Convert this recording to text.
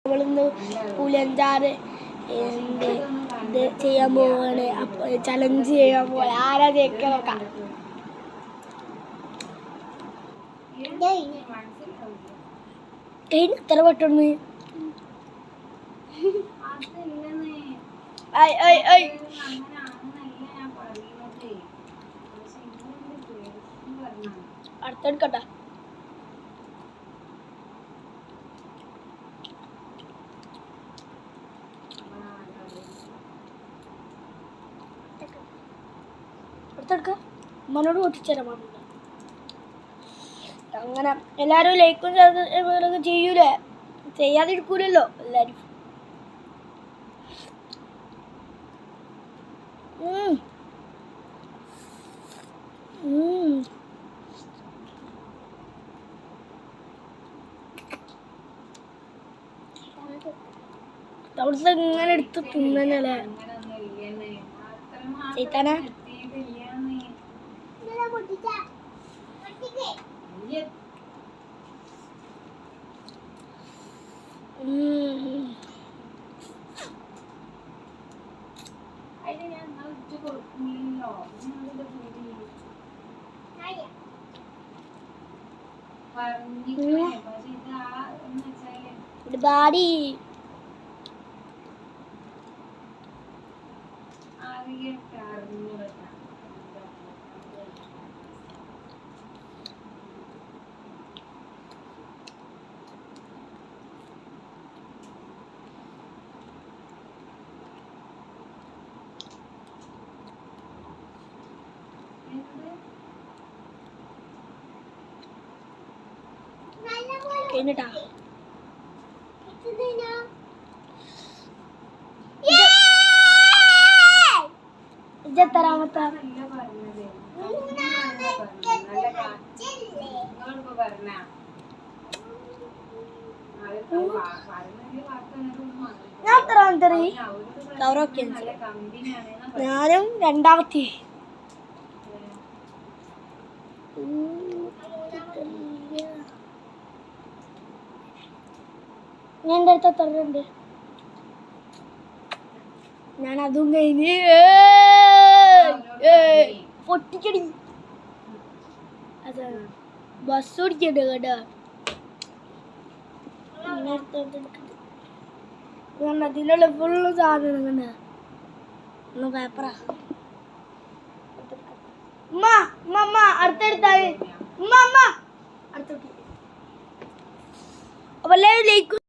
നമ്മളിന്ന് പുലഞ്ചാറ് ഇത് ചെയ്യാൻ പോവാണ്. ചലഞ്ച് ചെയ്യാൻ പോവാ. ആരാ ജയിക്കാൻ നോക്കാം. എത്ര പെട്ടെന്ന് അടുത്തെടുക്കട്ടെ. മനോട് പൊട്ടിച്ചേരാൻ പാടില്ല. അങ്ങനെ എല്ലാരും ലൈക്കും ചെയ്യൂലേ, ചെയ്യാതിരിക്കൂലല്ലോ എല്ലാരും. അവിടുത്തെ ഇങ്ങനെ എടുത്ത് തിന്നല്ലേ ചെയ്താനാ. ബാഡി കഴിഞ്ഞിട്ടാ ഇജത്തരാമത്തെ ഞാനും രണ്ടാമത്തെ. ഞാൻ എൻ്റെ അടുത്ത് എത്രണ്ട്. ഞാൻ അതും കഴിഞ്ഞ് പൊട്ടിക്കടി. അതെ ബസ് ഓടിക്കണ്ട് കേട്ടോ. ഇതിലുള്ള ഫുള്ള് സാധനം കണ്ട പേപ്പറാ. അടുത്തെടുത്താല് അടുത്തോട്ടി. അപ്പൊ എല്ലാവരും ലൈക്ക്